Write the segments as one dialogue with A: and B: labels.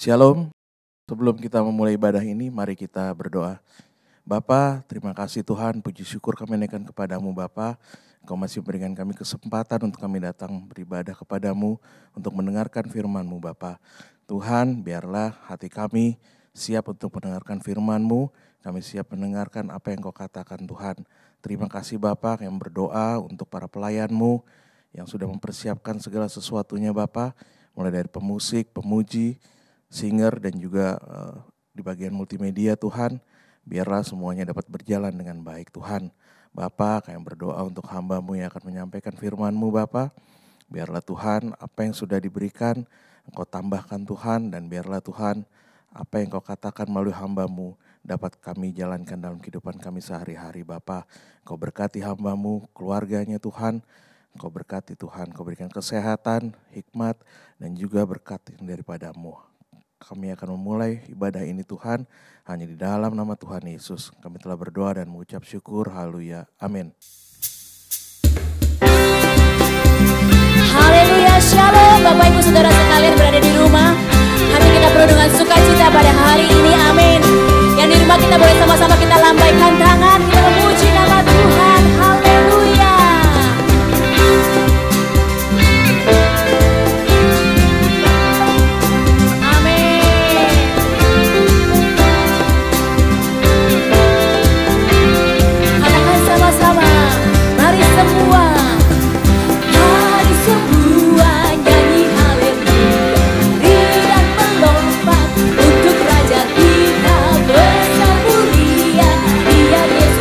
A: Shalom, sebelum kita memulai ibadah ini, mari kita berdoa. Bapa, terima kasih Tuhan, puji syukur kami naikkan kepadamu Bapa. Engkau masih memberikan kami kesempatan untuk kami datang beribadah kepadamu, untuk mendengarkan firman-Mu Bapa. Tuhan, biarlah hati kami siap untuk mendengarkan firman-Mu, kami siap mendengarkan apa yang Kau katakan Tuhan. Terima kasih Bapa, yang berdoa untuk para pelayan-Mu, yang sudah mempersiapkan segala sesuatunya Bapa, mulai dari pemusik, pemuji, singer dan juga di bagian multimedia Tuhan, biarlah semuanya dapat berjalan dengan baik Tuhan. Bapa, kami berdoa untuk hamba-Mu yang akan menyampaikan firman-Mu Bapa, biarlah Tuhan apa yang sudah diberikan Engkau tambahkan Tuhan, dan biarlah Tuhan apa yang Kau katakan melalui hamba-Mu dapat kami jalankan dalam kehidupan kami sehari-hari Bapa. Engkau berkati hamba-Mu, keluarganya Tuhan, Engkau berkati Tuhan, Kau berikan kesehatan, hikmat dan juga berkat daripada-Mu. Kami akan memulai ibadah ini Tuhan, hanya di dalam nama Tuhan Yesus. Kami telah berdoa dan mengucap syukur, haleluya, amin.
B: Haleluya, shalom Bapak Ibu Saudara sekalian berada di rumah. Hati kita penuh dengan sukacita pada hari ini, amin. Yang di rumah kita boleh sama-sama kita lambaikan tangan, kita memuji nama Tuhan, haleluya. Dia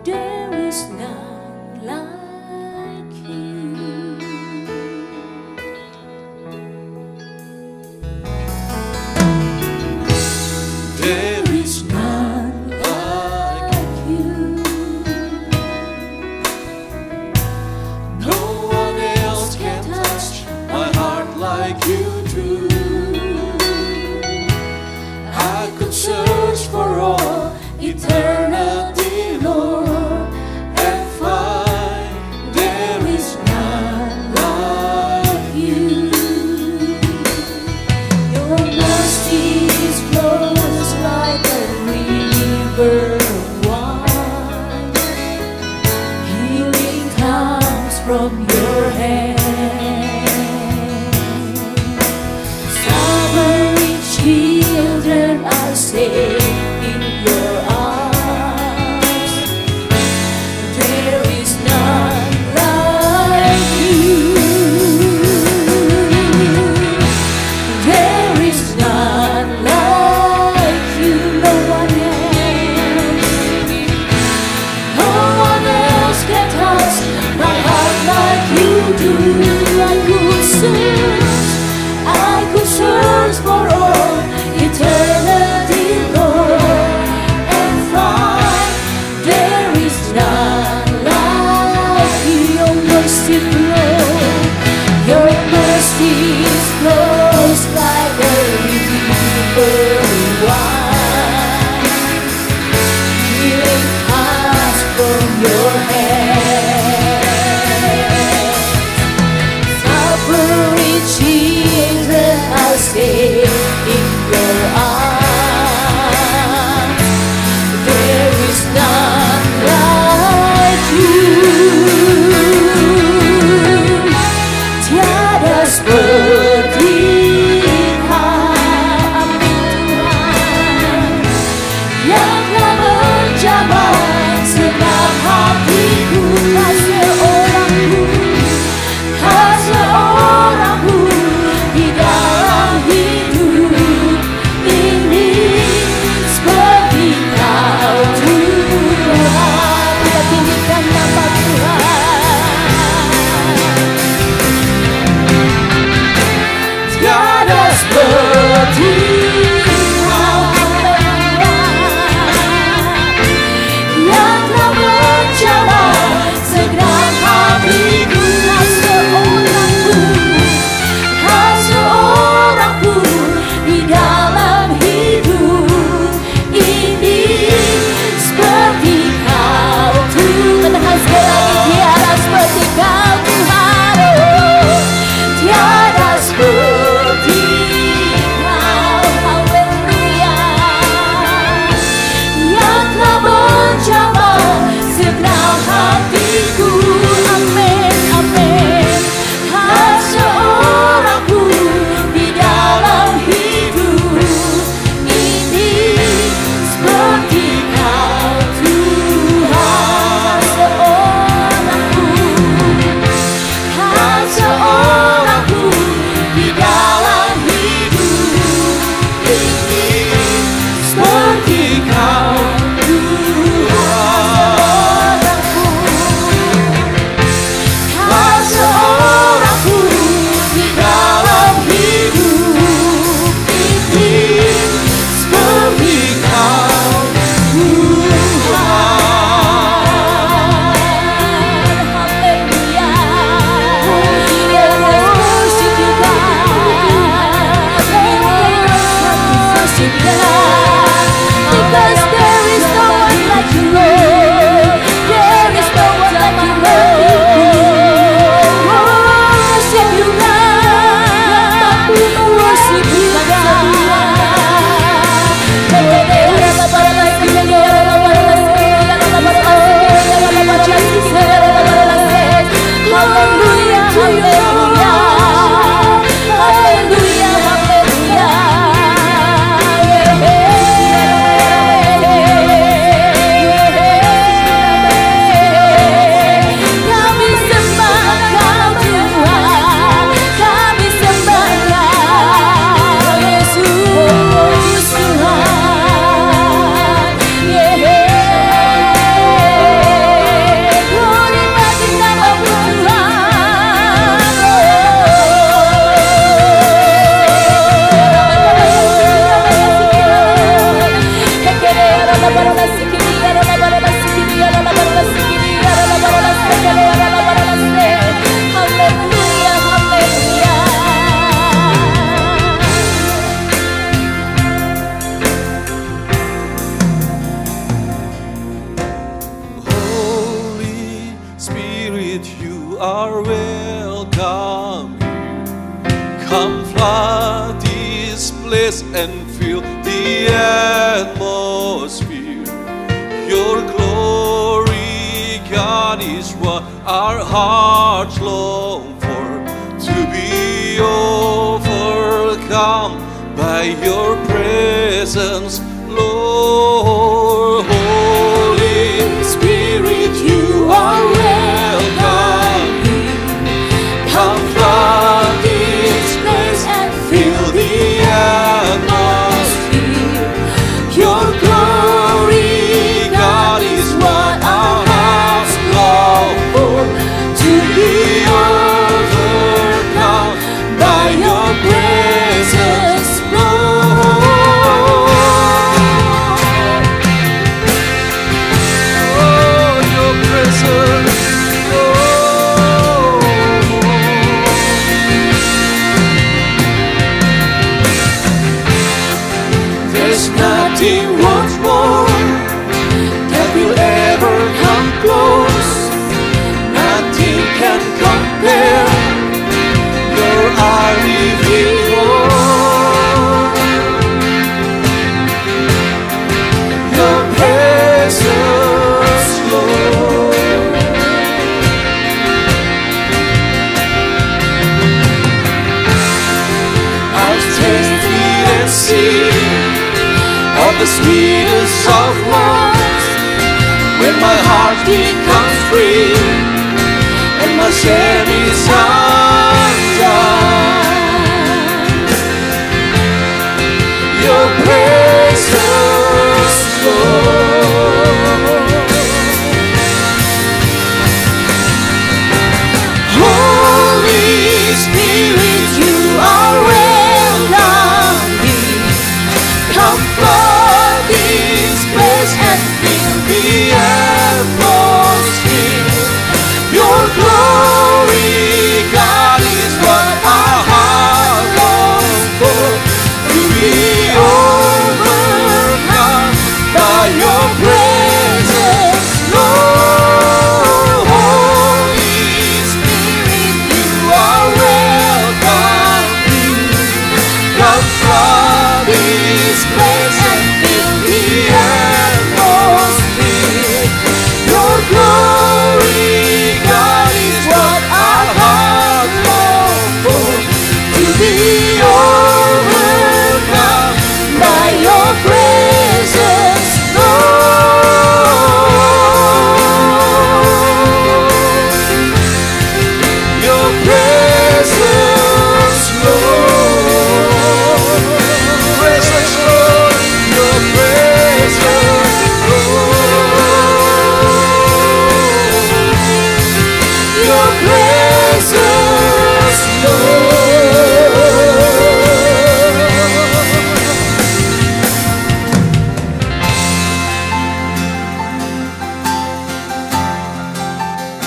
B: There is none like you. There is none like you. No one else can touch my heart like you do. I could search for all eternity, Lord, and
C: are welcome. Come flood this place and fill the atmosphere. Your glory, God, is what our hearts long for. To be overcome by your presence, Lord. Holy Spirit, you are welcome. Come flood this place and fill the atmosphere. Your glory, God, is what our hearts long for. To be overcome by your presence, Lord. Oh, your presence, Lord. There's nothing once more that will ever come close. Nothing can compare. You're our living Lord. Your presence, Lord. I've tasted and seen of the sweetest of loves, when my heart becomes free and my shame is undone. Your presence, Lord. Holy Spirit, you are welcome here. Come flood this place and fill the atmosphere. Your glory, God, is what our heart longs for. To be overcome by your presence, Lord. Holy Spirit, you are welcome here. Come flood this place and fill the atmosphere. Your glory, God, is what our hearts long for. To be overcome by your presence, Lord. Your presence, Lord. Presence, Lord. Your presence, Lord. Your presence, Lord.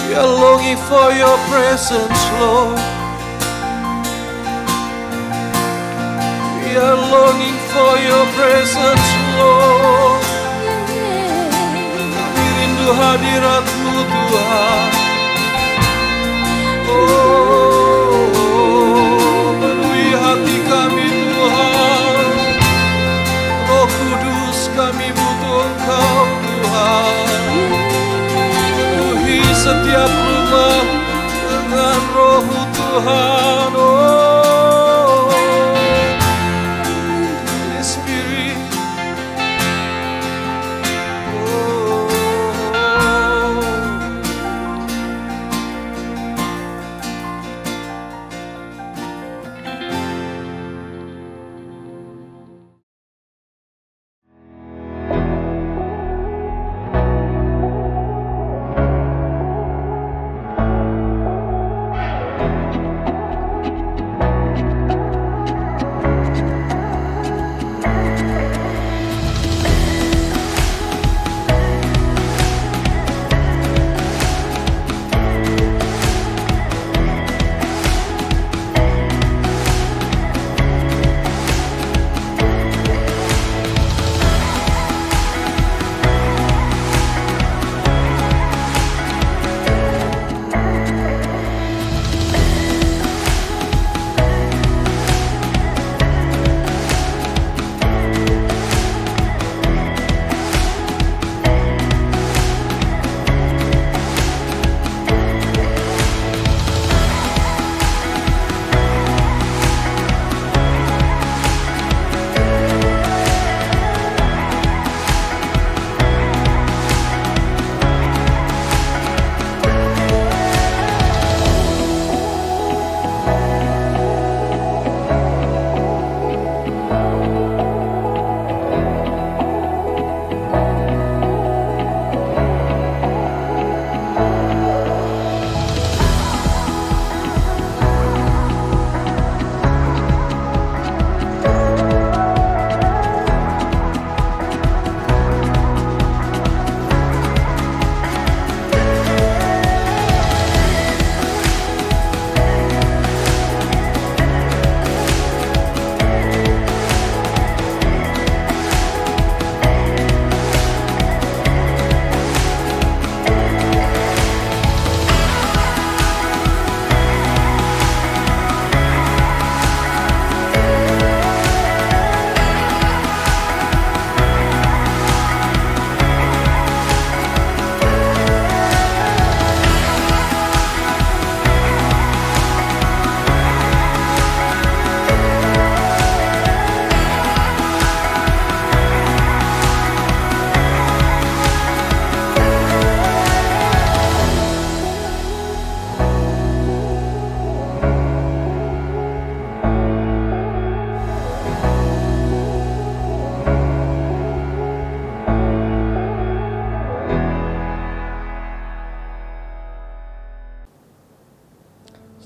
C: We are longing for your presence, Lord. We are longing for your presence, Lord. Kami rindu hadirat-Mu, Tuhan. Oh, penuhi hati kami, Tuhan. Roh Kudus, kami butuh Engkau, Tuhan. Penuhi setiap rumah dengan Roh-Mu, Tuhan. Oh, Holy Spirit. Oh,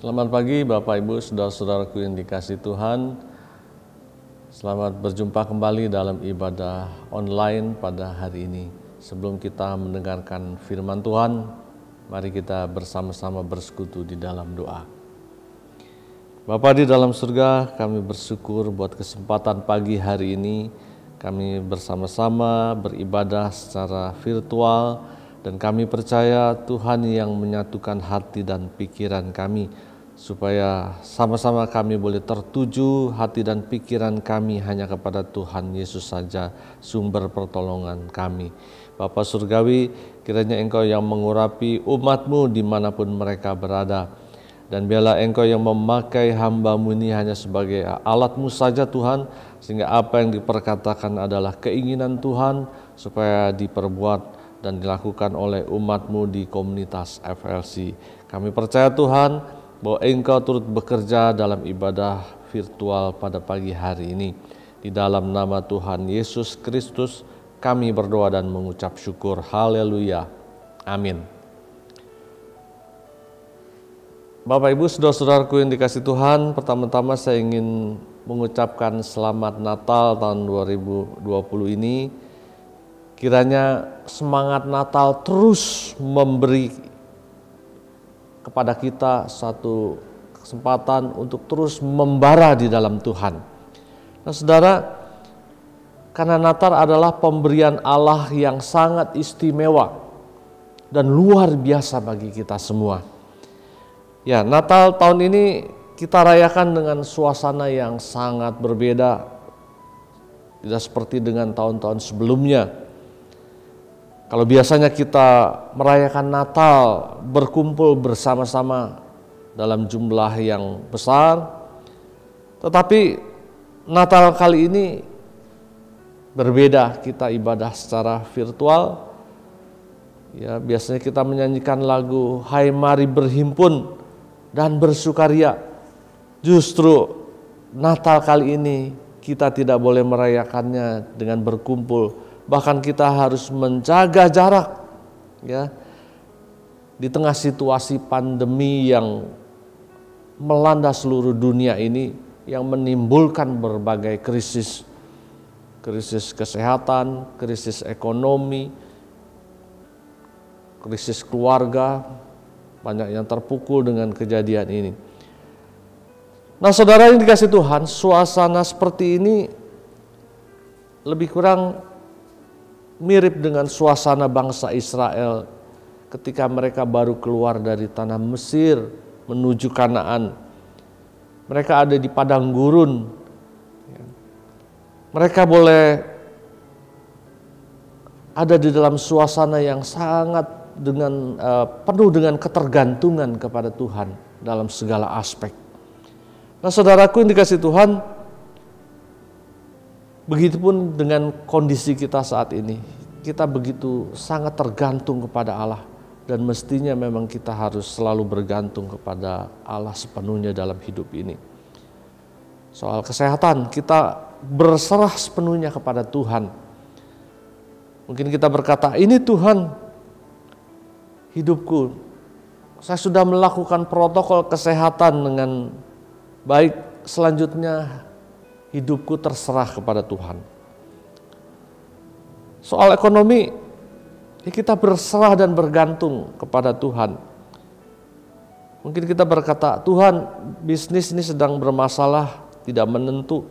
D: Selamat pagi Bapak Ibu, saudara-saudaraku yang dikasihi Tuhan. Selamat berjumpa kembali dalam ibadah online pada hari ini. Sebelum kita mendengarkan firman Tuhan, mari kita bersama-sama bersekutu di dalam doa. Bapa di dalam surga, kami bersyukur buat kesempatan pagi hari ini. Kami bersama-sama beribadah secara virtual, dan kami percaya Tuhan yang menyatukan hati dan pikiran kami, supaya sama-sama kami boleh tertuju hati dan pikiran kami hanya kepada Tuhan Yesus saja, sumber pertolongan kami. Bapa Surgawi, kiranya Engkau yang mengurapi umat-Mu dimanapun mereka berada. Dan biarlah Engkau yang memakai hamba-Mu ini hanya sebagai alat-Mu saja Tuhan, sehingga apa yang diperkatakan adalah keinginan Tuhan supaya diperbuat dan dilakukan oleh umat-Mu di komunitas FLC. Kami percaya Tuhan bahwa Engkau turut bekerja dalam ibadah virtual pada pagi hari ini. Di dalam nama Tuhan Yesus Kristus kami berdoa dan mengucap syukur. Haleluya. Amin. Bapak Ibu, saudara-saudaraku yang dikasihi Tuhan, pertama-tama saya ingin mengucapkan selamat Natal tahun 2020 ini. Kiranya semangat Natal terus memberi kepada kita satu kesempatan untuk terus membara di dalam Tuhan. Nah saudara, karena Natal adalah pemberian Allah yang sangat istimewa dan luar biasa bagi kita semua. Ya, Natal tahun ini kita rayakan dengan suasana yang sangat berbeda, tidak seperti dengan tahun-tahun sebelumnya. Kalau biasanya kita merayakan Natal berkumpul bersama-sama dalam jumlah yang besar, tetapi Natal kali ini berbeda, kita ibadah secara virtual. Ya, biasanya kita menyanyikan lagu Hai Mari Berhimpun dan Bersukaria. Justru Natal kali ini kita tidak boleh merayakannya dengan berkumpul. Bahkan kita harus menjaga jarak, ya, di tengah situasi pandemi yang melanda seluruh dunia ini, yang menimbulkan berbagai krisis kesehatan, krisis ekonomi, krisis keluarga, banyak yang terpukul dengan kejadian ini. Nah saudara yang dikasihi Tuhan, suasana seperti ini lebih kurang mirip dengan suasana bangsa Israel ketika mereka baru keluar dari tanah Mesir menuju Kanaan. Mereka ada di padang gurun. Mereka boleh ada di dalam suasana yang sangat penuh dengan ketergantungan kepada Tuhan dalam segala aspek. Nah saudaraku yang dikasihi Tuhan, begitupun dengan kondisi kita saat ini, kita begitu sangat tergantung kepada Allah, dan mestinya memang kita harus selalu bergantung kepada Allah sepenuhnya dalam hidup ini. Soal kesehatan, kita berserah sepenuhnya kepada Tuhan. Mungkin kita berkata, ini Tuhan hidupku, saya sudah melakukan protokol kesehatan dengan baik, selanjutnya hidupku terserah kepada Tuhan. Soal ekonomi, kita berserah dan bergantung kepada Tuhan. Mungkin kita berkata, Tuhan, bisnis ini sedang bermasalah, tidak menentu,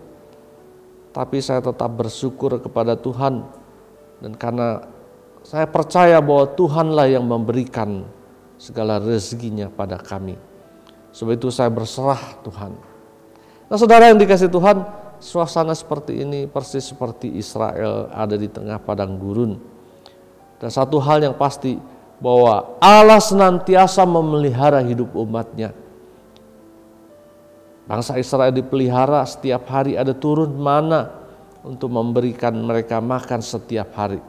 D: tapi saya tetap bersyukur kepada Tuhan, dan karena saya percaya bahwa Tuhanlah yang memberikan segala rezekinya pada kami. Sebab itu saya berserah Tuhan. Nah saudara yang dikasihi Tuhan, suasana seperti ini persis seperti Israel ada di tengah padang gurun. Dan satu hal yang pasti, bahwa Allah senantiasa memelihara hidup umatnya. Bangsa Israel dipelihara, setiap hari ada turun mana untuk memberikan mereka makan setiap hari.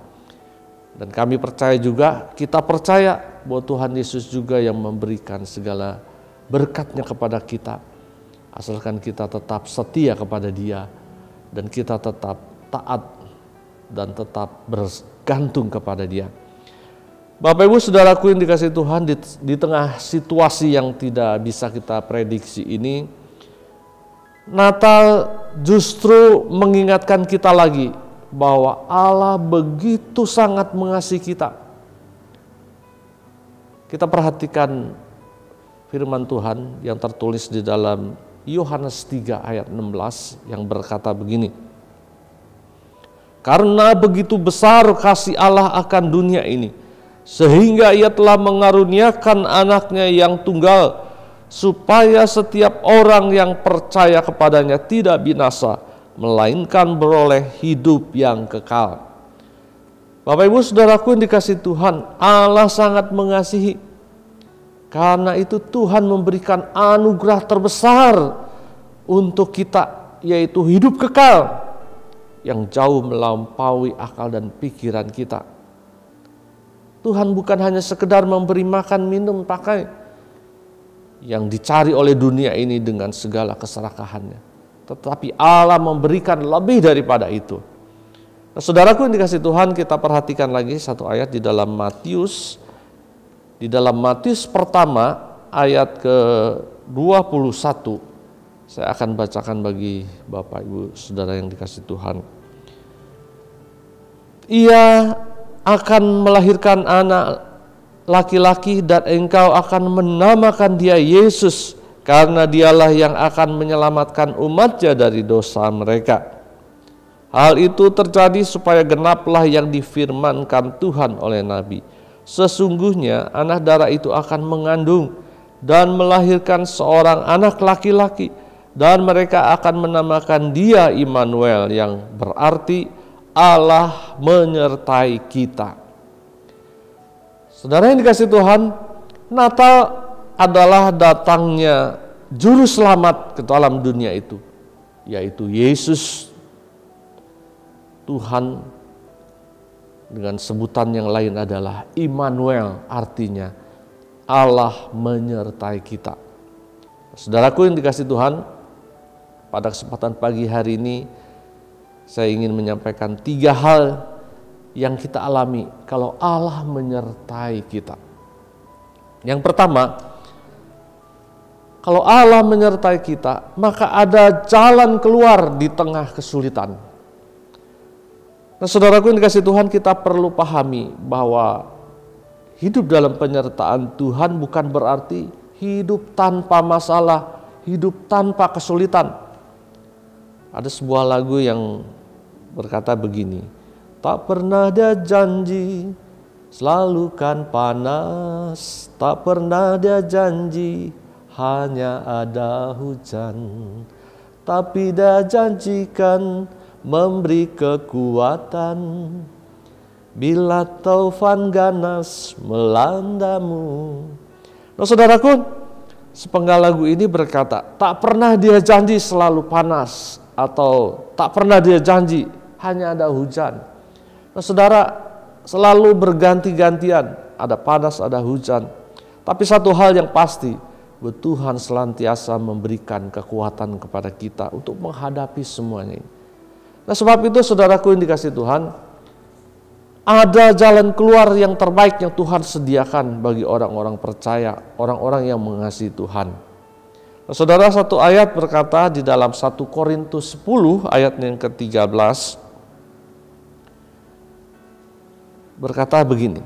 D: Dan kami percaya juga, kita percaya bahwa Tuhan Yesus juga yang memberikan segala berkat-Nya kepada kita. Asalkan kita tetap setia kepada Dia, dan kita tetap taat dan tetap bergantung kepada Dia. Bapak Ibu Saudaraku yang dikasihi Tuhan, di tengah situasi yang tidak bisa kita prediksi ini, Natal justru mengingatkan kita lagi bahwa Allah begitu sangat mengasihi kita. Kita perhatikan firman Tuhan yang tertulis di dalam Yohanes 3 ayat 16 yang berkata begini. Karena begitu besar kasih Allah akan dunia ini, sehingga ia telah mengaruniakan anaknya yang tunggal, supaya setiap orang yang percaya kepadanya tidak binasa, melainkan beroleh hidup yang kekal. Bapak Ibu Saudaraku yang dikasihi Tuhan, Allah sangat mengasihi. Karena itu Tuhan memberikan anugerah terbesar untuk kita, yaitu hidup kekal yang jauh melampaui akal dan pikiran kita. Tuhan bukan hanya sekedar memberi makan, minum, pakai yang dicari oleh dunia ini dengan segala keserakahannya, tetapi Allah memberikan lebih daripada itu. Nah, saudaraku yang dikasihi Tuhan, kita perhatikan lagi satu ayat di dalam Matius. Di dalam Matius pertama ayat ke-21. Saya akan bacakan bagi Bapak Ibu Saudara yang dikasihi Tuhan. Ia akan melahirkan anak laki-laki dan engkau akan menamakan dia Yesus, karena dialah yang akan menyelamatkan umatnya dari dosa mereka. Hal itu terjadi supaya genaplah yang difirmankan Tuhan oleh Nabi. Sesungguhnya anak darah itu akan mengandung dan melahirkan seorang anak laki-laki, dan mereka akan menamakan dia Immanuel, yang berarti Allah menyertai kita. Saudara yang dikasihi Tuhan, Natal adalah datangnya juru selamat ke dalam dunia itu, yaitu Yesus, Tuhan, dengan sebutan yang lain adalah Immanuel, artinya Allah menyertai kita. Saudaraku yang dikasihi Tuhan, pada kesempatan pagi hari ini saya ingin menyampaikan 3 hal yang kita alami kalau Allah menyertai kita. Yang pertama, kalau Allah menyertai kita, maka ada jalan keluar di tengah kesulitan. Nah, saudaraku yang dikasihi Tuhan, kita perlu pahami bahwa hidup dalam penyertaan Tuhan bukan berarti hidup tanpa masalah, hidup tanpa kesulitan. Ada sebuah lagu yang berkata begini, tak pernah dia janji selalu kan panas, tak pernah dia janji hanya ada hujan, tapi dia janjikan memberi kekuatan bila taufan ganas melandamu. Nah, saudaraku, sepenggal lagu ini berkata, tak pernah dia janji selalu panas, atau tak pernah dia janji hanya ada hujan. Nah, saudara, selalu berganti-gantian, ada panas, ada hujan. Tapi satu hal yang pasti, Tuhan senantiasa memberikan kekuatan kepada kita untuk menghadapi semuanya ini. Nah, sebab itu saudaraku yang dikasihi Tuhan, ada jalan keluar yang terbaik yang Tuhan sediakan bagi orang-orang percaya, orang-orang yang mengasihi Tuhan. Nah, saudara, satu ayat berkata di dalam 1 Korintus 10 ayat yang ke-13, berkata begini,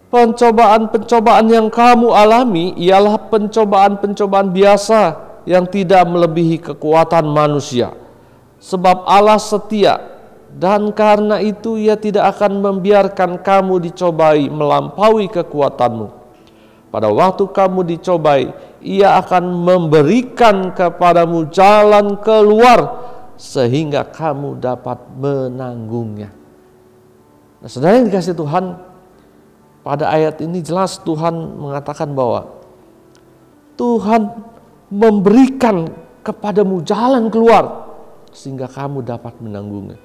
D: pencobaan-pencobaan yang kamu alami ialah pencobaan-pencobaan biasa yang tidak melebihi kekuatan manusia. Sebab Allah setia, dan karena itu Ia tidak akan membiarkan kamu dicobai melampaui kekuatanmu. Pada waktu kamu dicobai, Ia akan memberikan kepadamu jalan keluar sehingga kamu dapat menanggungnya. Nah, saudara yang dikasihi Tuhan, pada ayat ini jelas Tuhan mengatakan bahwa Tuhan memberikan kepadamu jalan keluar sehingga kamu dapat menanggungnya.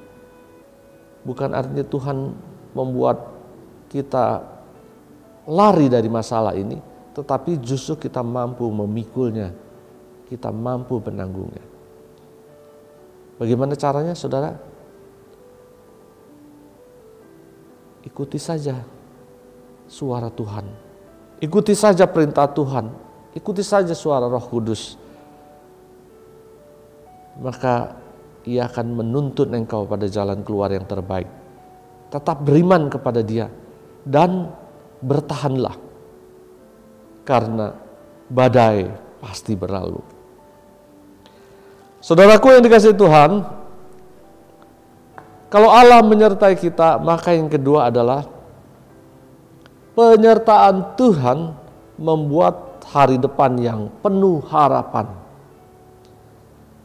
D: Bukan artinya Tuhan membuat kita lari dari masalah ini, tetapi justru kita mampu memikulnya, kita mampu menanggungnya. Bagaimana caranya, saudara? Ikuti saja suara Tuhan. Ikuti saja perintah Tuhan. Ikuti saja suara Roh Kudus. Maka Ia akan menuntun engkau pada jalan keluar yang terbaik. Tetap beriman kepada Dia dan bertahanlah, karena badai pasti berlalu. Saudaraku yang dikasihi Tuhan, kalau Allah menyertai kita, maka yang kedua adalah penyertaan Tuhan membuat hari depan yang penuh harapan.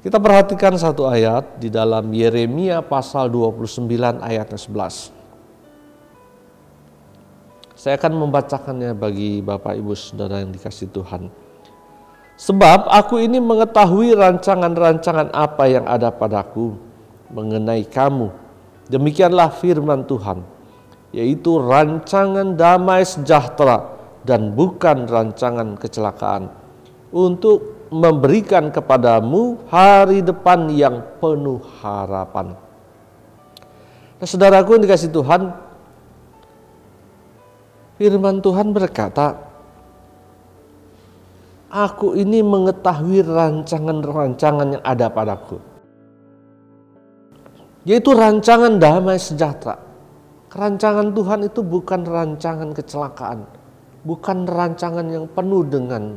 D: Kita perhatikan satu ayat di dalam Yeremia pasal 29 ayat 11. Saya akan membacakannya bagi Bapak Ibu Saudara yang dikasihi Tuhan. Sebab aku ini mengetahui rancangan-rancangan apa yang ada padaku mengenai kamu. Demikianlah firman Tuhan, yaitu rancangan damai sejahtera dan bukan rancangan kecelakaan, untuk memberikan kepadamu hari depan yang penuh harapan. Nah, saudaraku yang dikasihi Tuhan, firman Tuhan berkata, aku ini mengetahui rancangan-rancangan yang ada padaku, yaitu rancangan damai sejahtera. Rancangan Tuhan itu bukan rancangan kecelakaan, bukan rancangan yang penuh dengan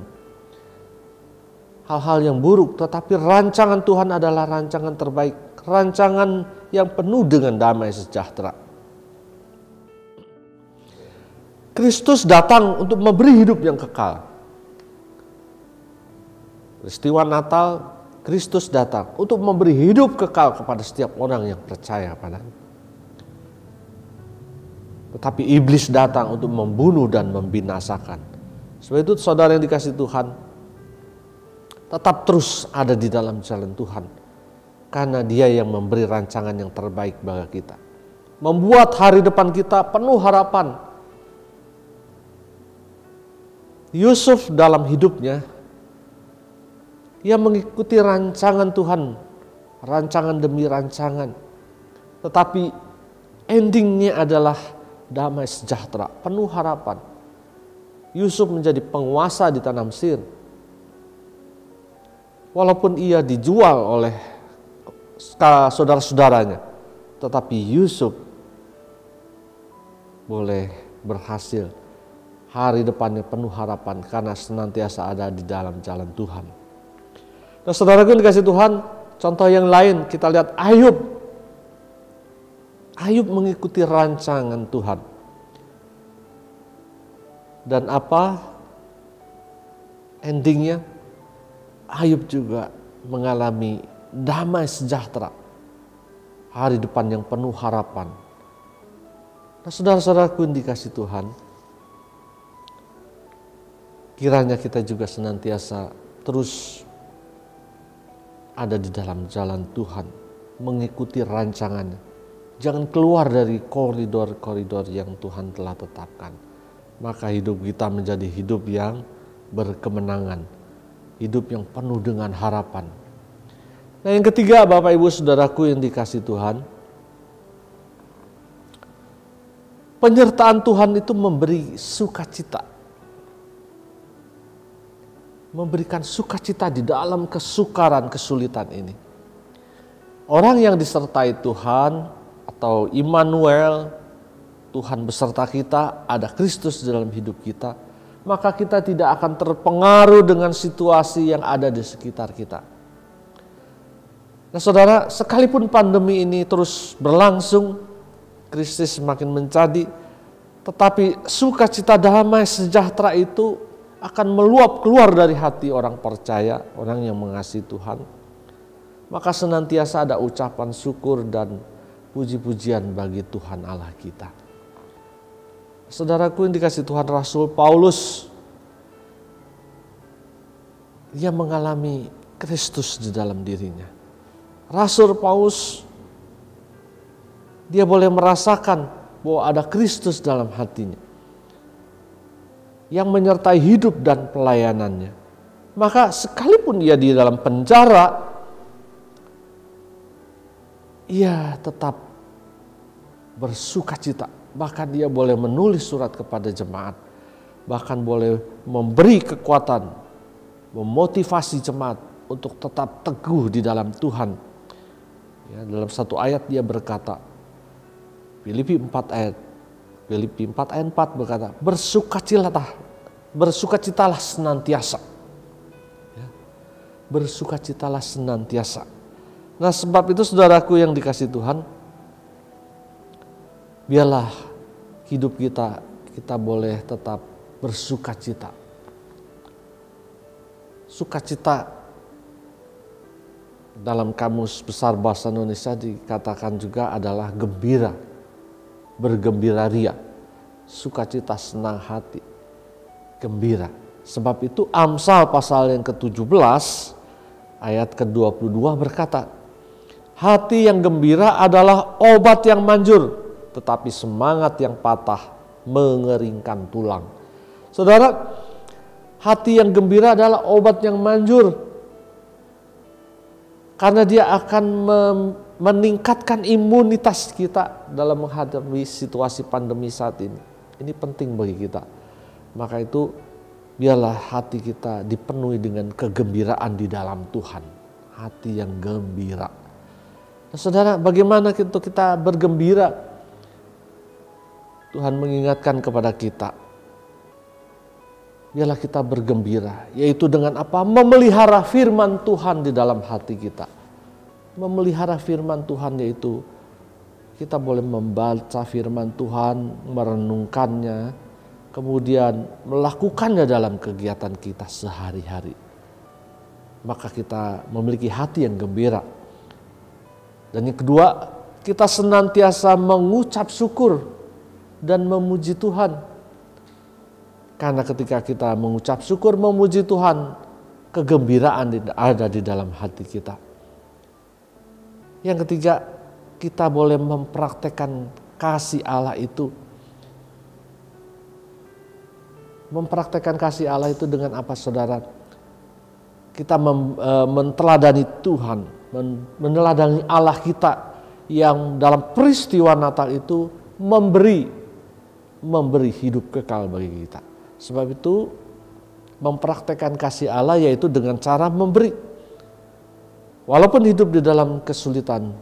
D: hal-hal yang buruk, tetapi rancangan Tuhan adalah rancangan terbaik, rancangan yang penuh dengan damai sejahtera. Kristus datang untuk memberi hidup yang kekal. Peristiwa Natal, Kristus datang untuk memberi hidup kekal kepada setiap orang yang percaya padanya. Tetapi iblis datang untuk membunuh dan membinasakan. Sebab itu saudara yang dikasihi Tuhan, tetap terus ada di dalam jalan Tuhan, karena Dia yang memberi rancangan yang terbaik bagi kita, membuat hari depan kita penuh harapan. Yusuf dalam hidupnya, ia mengikuti rancangan Tuhan, rancangan demi rancangan, tetapi endingnya adalah damai sejahtera, penuh harapan. Yusuf menjadi penguasa di tanah Mesir. Walaupun ia dijual oleh saudara-saudaranya, tetapi Yusuf boleh berhasil. Hari depannya penuh harapan karena senantiasa ada di dalam jalan Tuhan. Nah, saudaraku yang dikasihi Tuhan, contoh yang lain kita lihat Ayub. Ayub mengikuti rancangan Tuhan. Dan apa endingnya? Ayub juga mengalami damai sejahtera, hari depan yang penuh harapan. Nah, saudara-saudaraku yang dikasihi Tuhan, kiranya kita juga senantiasa terus ada di dalam jalan Tuhan, mengikuti rancangannya. Jangan keluar dari koridor-koridor yang Tuhan telah tetapkan. Maka hidup kita menjadi hidup yang berkemenangan, hidup yang penuh dengan harapan. Nah, yang ketiga, Bapak Ibu Saudaraku yang dikasihi Tuhan, penyertaan Tuhan itu memberi sukacita. Memberikan sukacita di dalam kesukaran, kesulitan ini. Orang yang disertai Tuhan atau Immanuel, Tuhan beserta kita, ada Kristus dalam hidup kita, maka kita tidak akan terpengaruh dengan situasi yang ada di sekitar kita. Nah, saudara, sekalipun pandemi ini terus berlangsung, krisis semakin menjadi, tetapi sukacita damai sejahtera itu akan meluap keluar dari hati orang percaya, orang yang mengasihi Tuhan. Maka senantiasa ada ucapan syukur dan puji-pujian bagi Tuhan Allah kita. Saudaraku yang dikasihi Tuhan, Rasul Paulus, dia mengalami Kristus di dalam dirinya. Rasul Paulus, dia boleh merasakan bahwa ada Kristus dalam hatinya yang menyertai hidup dan pelayanannya. Maka sekalipun ia di dalam penjara, ia tetap bersukacita bahkan dia boleh menulis surat kepada jemaat, bahkan boleh memberi kekuatan, memotivasi jemaat untuk tetap teguh di dalam Tuhan. Ya, dalam satu ayat dia berkata, Filipi 4 ayat 4 berkata, bersukacitalah senantiasa. Ya, bersukacitalah senantiasa. Nah, sebab itu saudaraku yang dikasihi Tuhan, biarlah hidup kita boleh tetap bersukacita. Sukacita dalam Kamus Besar Bahasa Indonesia dikatakan juga adalah gembira, bergembira ria, sukacita, senang hati, gembira. Sebab itu Amsal pasal yang ke-17 ayat ke-22 berkata, hati yang gembira adalah obat yang manjur, tetapi semangat yang patah mengeringkan tulang. Saudara, hati yang gembira adalah obat yang manjur, karena dia akan meningkatkan imunitas kita dalam menghadapi situasi pandemi saat ini. Ini penting bagi kita. Maka itu biarlah hati kita dipenuhi dengan kegembiraan di dalam Tuhan. Hati yang gembira. Nah, saudara, bagaimana kita bergembira? Tuhan mengingatkan kepada kita. Biarlah kita bergembira, yaitu dengan apa? Memelihara firman Tuhan di dalam hati kita. Memelihara firman Tuhan yaitu kita boleh membaca firman Tuhan, merenungkannya, kemudian melakukannya dalam kegiatan kita sehari-hari. Maka kita memiliki hati yang gembira. Dan yang kedua, kita senantiasa mengucap syukur dan memuji Tuhan. Karena ketika kita mengucap syukur, memuji Tuhan, kegembiraan ada di dalam hati kita. Yang ketiga, kita boleh mempraktekkan kasih Allah itu. Mempraktekkan kasih Allah itu dengan apa, saudara? Kita meneladani Tuhan, meneladani Allah kita yang dalam peristiwa Natal itu memberi hidup kekal bagi kita. Sebab itu mempraktekkan kasih Allah yaitu dengan cara memberi. Walaupun hidup di dalam kesulitan,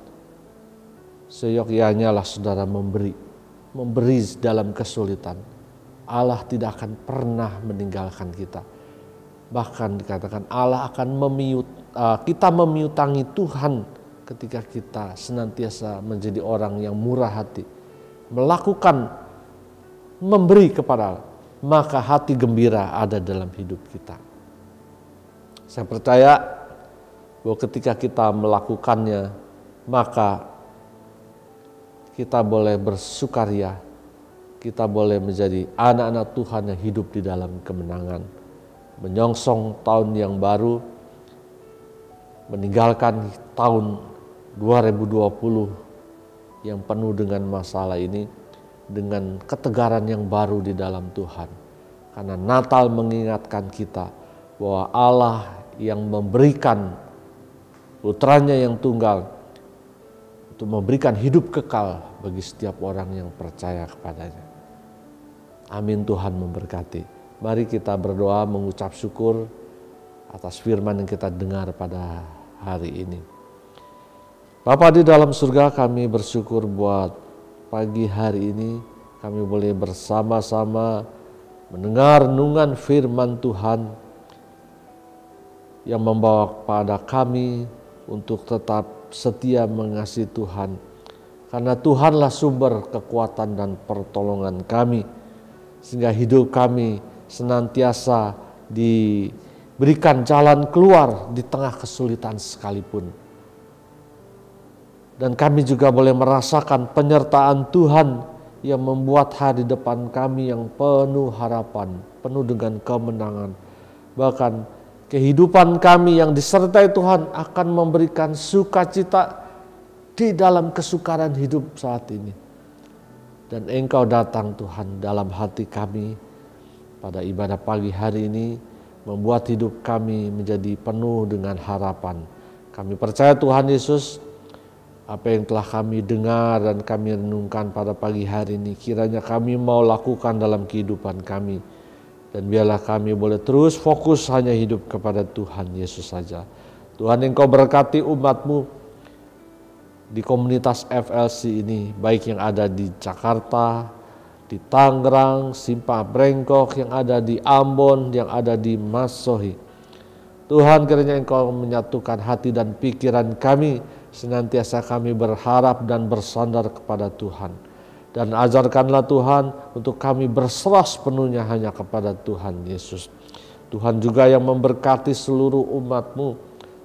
D: seyogyanya lah saudara memberi dalam kesulitan. Allah tidak akan pernah meninggalkan kita. Bahkan dikatakan Allah akan kita memiutangi Tuhan ketika kita senantiasa menjadi orang yang murah hati, melakukan memberi kepada Allah, maka hati gembira ada dalam hidup kita. Saya percaya bahwa ketika kita melakukannya, maka kita boleh bersukaria, kita boleh menjadi anak-anak Tuhan yang hidup di dalam kemenangan, menyongsong tahun yang baru, meninggalkan tahun 2020 yang penuh dengan masalah ini dengan ketegaran yang baru di dalam Tuhan. Karena Natal mengingatkan kita bahwa Allah yang memberikan putranya yang tunggal untuk memberikan hidup kekal bagi setiap orang yang percaya kepadanya. Amin. Tuhan memberkati. Mari kita berdoa mengucap syukur atas firman yang kita dengar pada hari ini. Bapa di dalam surga, kami bersyukur buat pagi hari ini kami boleh bersama-sama mendengar renungan firman Tuhan yang membawa kepada kami untuk tetap setia mengasihi Tuhan. Karena Tuhanlah sumber kekuatan dan pertolongan kami, sehingga hidup kami senantiasa diberikan jalan keluar di tengah kesulitan sekalipun. Dan kami juga boleh merasakan penyertaan Tuhan yang membuat hari depan kami yang penuh harapan, penuh dengan kemenangan. Bahkan kehidupan kami yang disertai Tuhan akan memberikan sukacita di dalam kesukaran hidup saat ini. Dan Engkau datang Tuhan dalam hati kami pada ibadah pagi hari ini, membuat hidup kami menjadi penuh dengan harapan. Kami percaya Tuhan Yesus, Apa yang telah kami dengar dan kami renungkan pada pagi hari ini, kiranya kami mau lakukan dalam kehidupan kami. Dan biarlah kami boleh terus fokus hanya hidup kepada Tuhan Yesus saja. Tuhan, Engkau berkati umat-Mu di komunitas FLC ini, baik yang ada di Jakarta, di Tangerang, Simpang Brengkok, yang ada di Ambon, yang ada di Masohi. Tuhan, kiranya Engkau menyatukan hati dan pikiran kami, senantiasa kami berharap dan bersandar kepada Tuhan. Dan ajarkanlah Tuhan untuk kami berserah sepenuhnya hanya kepada Tuhan Yesus. Tuhan juga yang memberkati seluruh umat-Mu,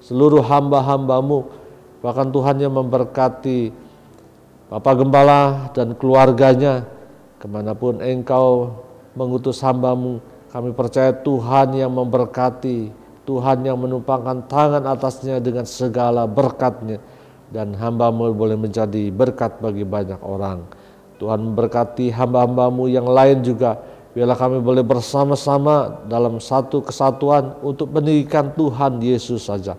D: seluruh hamba-hamba-Mu. Bahkan Tuhan yang memberkati Bapak Gembala dan keluarganya. Kemanapun Engkau mengutus hamba-Mu, kami percaya Tuhan yang memberkati, Tuhan yang menumpangkan tangan atasnya dengan segala berkat-Nya. Dan hamba-Mu boleh menjadi berkat bagi banyak orang. Tuhan memberkati hamba-hamba-Mu yang lain juga. Biarlah kami boleh bersama-sama dalam satu kesatuan untuk meninggikan Tuhan Yesus saja.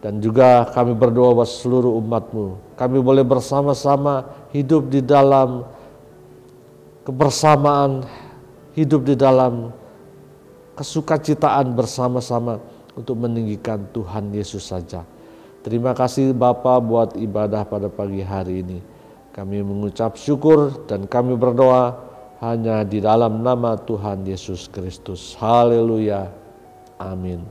D: Dan juga kami berdoa buat seluruh umat-Mu. Kami boleh bersama-sama hidup di dalam kebersamaan, hidup di dalam kesukacitaan bersama-sama untuk meninggikan Tuhan Yesus saja. Terima kasih Bapa buat ibadah pada pagi hari ini. Kami mengucap syukur dan kami berdoa hanya di dalam nama Tuhan Yesus Kristus. Haleluya. Amin.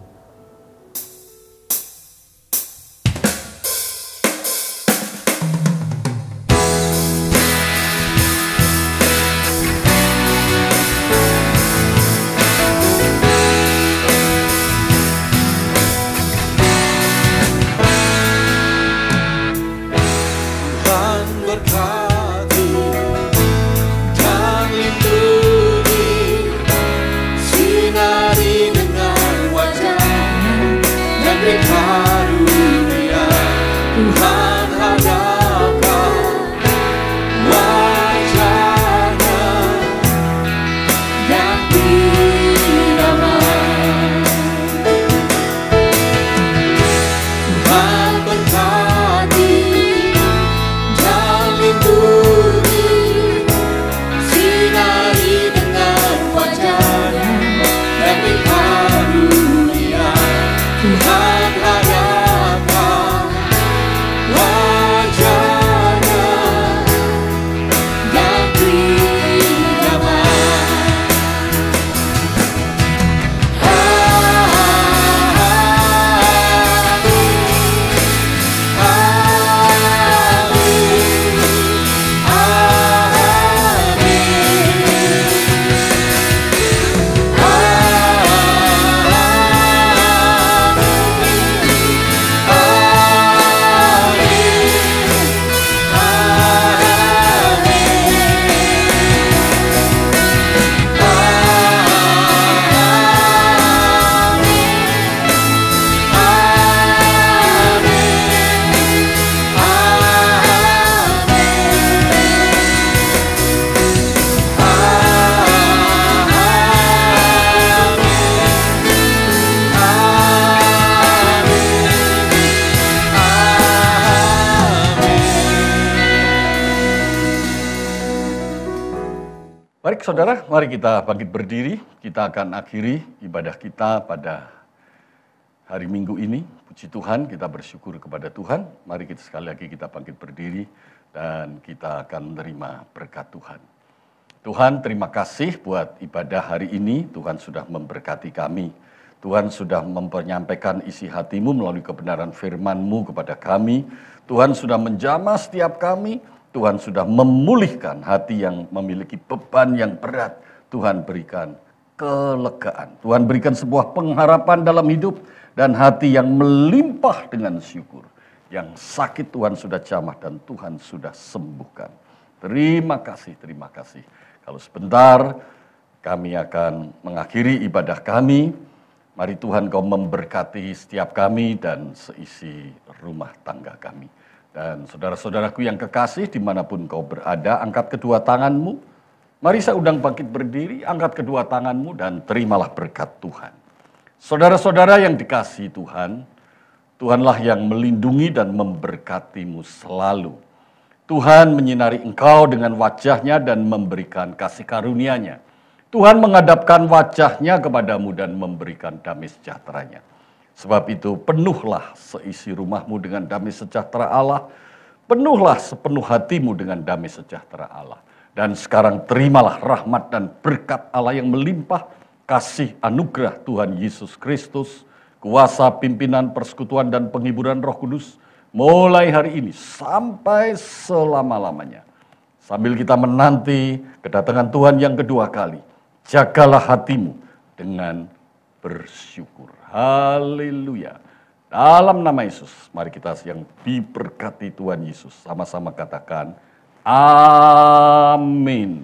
E: Baik saudara, mari kita bangkit berdiri. Kita akan akhiri ibadah kita pada hari Minggu ini. Puji Tuhan, kita bersyukur kepada Tuhan. Mari kita sekali lagi kita bangkit berdiri dan kita akan menerima berkat Tuhan. Tuhan, terima kasih buat ibadah hari ini. Tuhan sudah memberkati kami. Tuhan sudah menyampaikan isi hati-Mu melalui kebenaran firman-Mu kepada kami. Tuhan sudah menjamah setiap kami. Tuhan sudah memulihkan hati yang memiliki beban yang berat. Tuhan berikan kelegaan. Tuhan berikan sebuah pengharapan dalam hidup dan hati yang melimpah dengan syukur. Yang sakit Tuhan sudah jamah dan Tuhan sudah sembuhkan. Terima kasih, terima kasih. Kalau sebentar kami akan mengakhiri ibadah kami. Mari Tuhan Kau memberkati setiap kami dan seisi rumah tangga kami. Dan saudara-saudaraku yang kekasih dimanapun kau berada, angkat kedua tanganmu. Mari saya undang bangkit berdiri, angkat kedua tanganmu dan terimalah berkat Tuhan. Saudara-saudara yang dikasihi Tuhan, Tuhanlah yang melindungi dan memberkatimu selalu. Tuhan menyinari engkau dengan wajah-Nya dan memberikan kasih karunia-Nya. Tuhan menghadapkan wajah-Nya kepadamu dan memberikan damai sejahtera-Nya. Sebab itu penuhlah seisi rumahmu dengan damai sejahtera Allah. Penuhlah sepenuh hatimu dengan damai sejahtera Allah. Dan sekarang terimalah rahmat dan berkat Allah yang melimpah, kasih anugerah Tuhan Yesus Kristus, kuasa pimpinan persekutuan dan penghiburan Roh Kudus, mulai hari ini sampai selama-lamanya. Sambil kita menanti kedatangan Tuhan yang kedua kali, jagalah hatimu dengan bersyukur. Haleluya. Dalam nama Yesus, mari kita yang diberkati Tuhan Yesus, sama-sama katakan, amin.